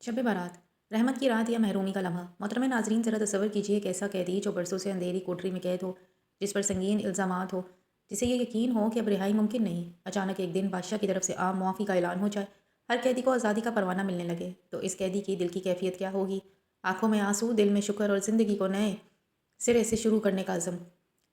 शब बारात, रहमत की रात या महरूमी का लम्हा। मोहतरम नाजरीन, ज़रा तसव्वुर कीजिए एक ऐसा कैदी जो बरसों से अंधेरी कोठरी में कैद हो, जिस पर संगीन इल्ज़ामात हो, जिसे ये यकीन हो कि अब रिहाई मुमकिन नहीं। अचानक एक दिन बादशाह की तरफ से आम मुआफ़ी का ऐलान हो जाए, हर कैदी को आज़ादी का परवाना मिलने लगे, तो इस कैदी की दिल की कैफियत क्या होगी? आंखों में आंसू, दिल में शुक्र और ज़िंदगी को नए सिरे से शुरू करने का अज़म।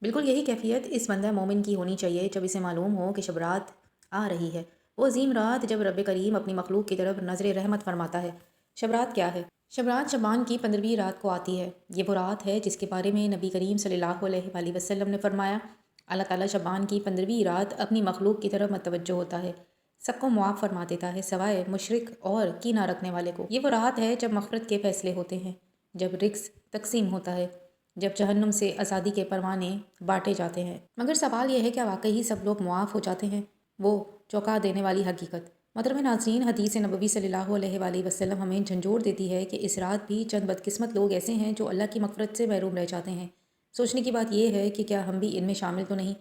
बिल्कुल यही कैफियत इस बंदा मोमिन की होनी चाहिए जब इसे मालूम हो कि शब रात आ रही है। वो अजीम रात जब रब करीम अपनी मखलूक की तरफ नज़र रहमत फरमाता है। शब रात क्या है? शब रात शबान की 15वीं रात को आती है। ये वो रात है जिसके बारे में नबी करीम सल्लल्लाहु अलैहि वसल्लम ने फरमाया, अल्लाह ताला शबान की 15वीं रात अपनी मखलूक की तरफ मतवज्जो होता है, सबको मुआफ़ फरमा देता है सवाए मुशरिक और कीना रखने वाले को। ये वो रात है जब मग़फ़िरत के फ़ैसले होते हैं, जब रिज़्क़ तक़सीम होता है, जब जहन्नुम से आज़ादी के परवाने बांटे जाते हैं। मगर सवाल यह है, क्या वाकई ही सब लोग मुआफ़ हो जाते हैं? वो चौंका देने वाली हकीकत। मोहतरम नाज़रीन, हदीस नबवी सल्लल्लाहु अलैहि वसल्लम हमें झंझोर देती है कि इस रात भी चंद बदकिस्मत लोग ऐसे हैं जो अल्लाह की मग़फ़िरत से महरूम रह जाते हैं। सोचने की बात यह है कि क्या हम भी इनमें शामिल तो नहीं?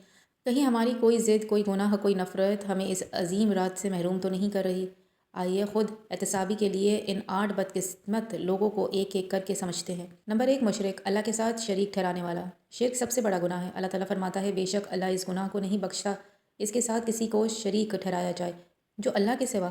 कहीं हमारी कोई ज़िद, कोई गुनाह, कोई नफ़रत हमें इस अजीम रात से महरूम तो नहीं कर रही? आइए खुद एहतसाबी के लिए इन 8 बदकिस्मत लोगों को एक एक करके समझते हैं। नंबर 1, मुशरिक, अल्लाह के साथ शरीक ठहराने वाला। शिर्क सबसे बड़ा गुनाह है। अल्लाह ताला फरमाता है, बेशक अल्लाह इस गुनाह को नहीं बख्शता इसके साथ किसी को शरीक ठहराया जाए। जो अल्लाह के सिवा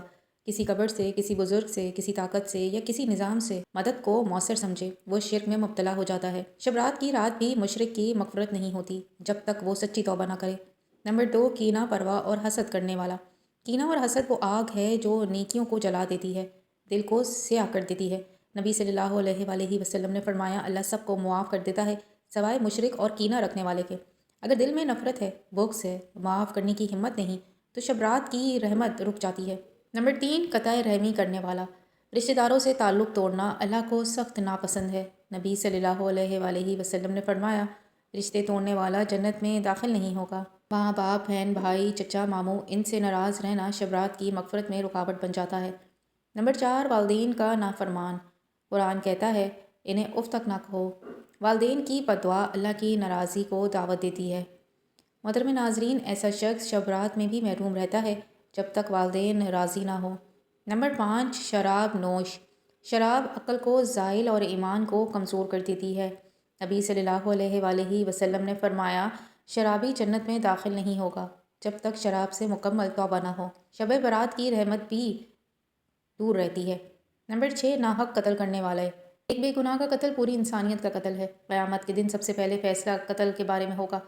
किसी कब्र से, किसी बुज़ुर्ग से, किसी ताकत से या किसी निज़ाम से मदद को मौसर समझे, वो शिर्क में मुब्तला हो जाता है। शब रात की रात भी मुशरिक की मग़फ़िरत नहीं होती जब तक वो सच्ची तौबा ना करे। नंबर 2, कीना, परवाह और हसद करने वाला। कीना और हसद वो आग है जो नेकियों को जला देती है, दिल को स्याह कर देती है। नबी सल्लल्लाहु अलैहि वसल्लम ने फरमाया, अल्लाह सबको मुआफ़ कर देता है सवाए मुशरिक और कीना रखने वाले के। अगर दिल में नफ़रत है, बुग़्ज़ है, माफ़ करने की हिम्मत नहीं, तो शब रात की रहमत रुक जाती है। नंबर 3, क़ताए रहमी करने वाला। रिश्तेदारों से ताल्लुक़ तोड़ना अल्लाह को सख्त नापसंद है। नबी सल्लल्लाहु अलैहि वसल्लम ने फरमाया, रिश्ते तोड़ने वाला जन्नत में दाखिल नहीं होगा। माँ बाप, बहन भाई, चचा मामू, इनसे नाराज़ रहना शब रात की मग़फ़िरत में रुकावट बन जाता है। नंबर 4, वालिदैन का नाफरमान। कुरान कहता है, इन्हें उफ़ तक ना कहो। वालिदैन की बद्दुआ अल्लाह की नाराज़गी को दावत देती है। मोहतरम नाज़रीन, ऐसा शख्स शब रात में भी महरूम रहता है जब तक वालिदैन राज़ी ना हो। नंबर 5, शराब नोश। शराब अक्ल को ज़ाइल और ईमान को कमज़ोर कर देती है। नबी सल्लल्लाहु अलैहि वसल्लम ने फरमाया, शराबी जन्नत में दाखिल नहीं होगा जब तक शराब से मुकम्मल तौबा ना हो। शब बारात की रहमत भी दूर रहती है। नंबर 6, नाहक कत्ल करने वाले। एक बेगुनाह का कत्ल पूरी इंसानियत का कत्ल है। क़यामत के दिन सबसे पहले फ़ैसला कत्ल के बारे में होगा।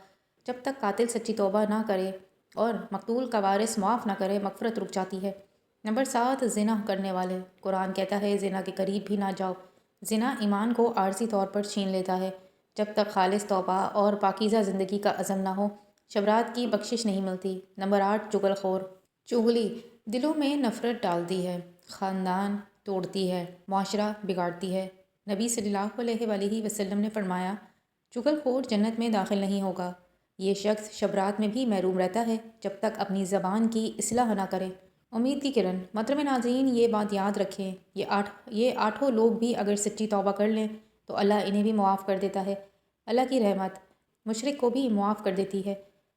जब तक कातिल सच्ची तौबा ना करे और मकतूल का वारिस मुआफ़ ना करे, मग़फ़िरत रुक जाती है। नंबर 7, ज़िना करने वाले। कुरान कहता है, ज़िना के करीब भी ना जाओ। ज़िना ईमान को आर्ज़ी तौर पर छीन लेता है। जब तक खालिस तौबा और पाकीज़ा ज़िंदगी का अज़म ना हो, शब रात की बख्शिश नहीं मिलती। नंबर 8, चुगलखोर। चुगली दिलों में नफ़रत डालती है, ख़ानदान तोड़ती है, मुआशरा बिगाड़ती है। नबी सल्लल्लाहु अलैहि वसल्लम ने फरमाया, चुगलखोर जन्नत में दाखिल नहीं होगा। ये शख्स शब रात में भी महरूम रहता है जब तक अपनी ज़बान की इस्लाह ना करे। उम्मीद की किरण। मोहतरम नाज़रीन, ये बात याद रखें, ये आठों लोग भी अगर सच्ची तौबा कर लें तो अल्लाह इन्हें भी मुआफ़ कर देता है। अल्लाह की रहमत मुशरिक को भी मुआफ़ कर देती है,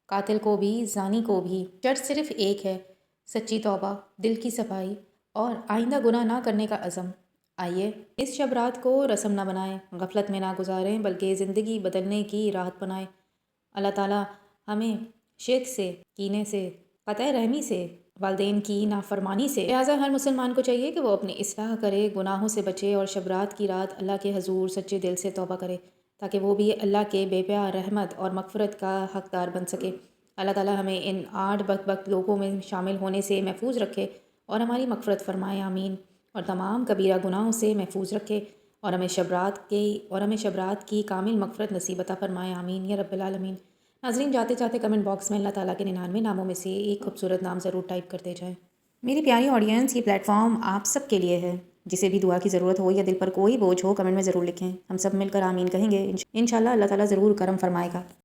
कातिल को भी, ज़ानी को भी। शर्त सिर्फ़ एक है, सच्ची तौबा, दिल की सफाई और आइंदा गुनाह ना करने का अज़म। आइए इस शब रात को रस्म ना बनाएं, गफलत में ना गुजारें, बल्कि ज़िंदगी बदलने की राहत बनाएं। अल्लाह ताला हमें शिर्क से, कीने से, क़ताए रहमी से, वालिदैन की नाफरमानी से, लिहाजा हर मुसलमान को चाहिए कि वो अपनी इस्लाह करे, गुनाहों से बचे और शब रात की रात अल्लाह के हजूर सच्चे दिल से तौबा करे, ताकि वो भी अल्लाह के बेपनाह रहमत और मग़फ़िरत का हक़दार बन सके। अल्लाह ताला हमें इन 8 बदबख्त लोगों में शामिल होने से महफूज रखे और हमारी मग़फ़िरत फ़रमाए, आमीन। और तमाम कबीरा गुनाहों से महफूज रखे और हमें शब रात की कामिल मग़फ़िरत नसीब अता फ़रमाए, आमीन या रब्बिल आलमीन। नाज़रीन, जाते जाते कमेंट बॉक्स में अल्लाह ताला के 99 नामों में से एक खूबसूरत नाम ज़रूर टाइप करते जाएँ। मेरी प्यारी ऑडियंस, ये प्लेटफॉर्म आप सब के लिए है। जिसे भी दुआ की ज़रूरत हो या दिल पर कोई बोझ हो, कमेंट में ज़रूर लिखें। हम सब मिलकर आमीन कहेंगे। इंशाअल्लाह अल्लाह ताला ज़रूर करम फरमाएगा।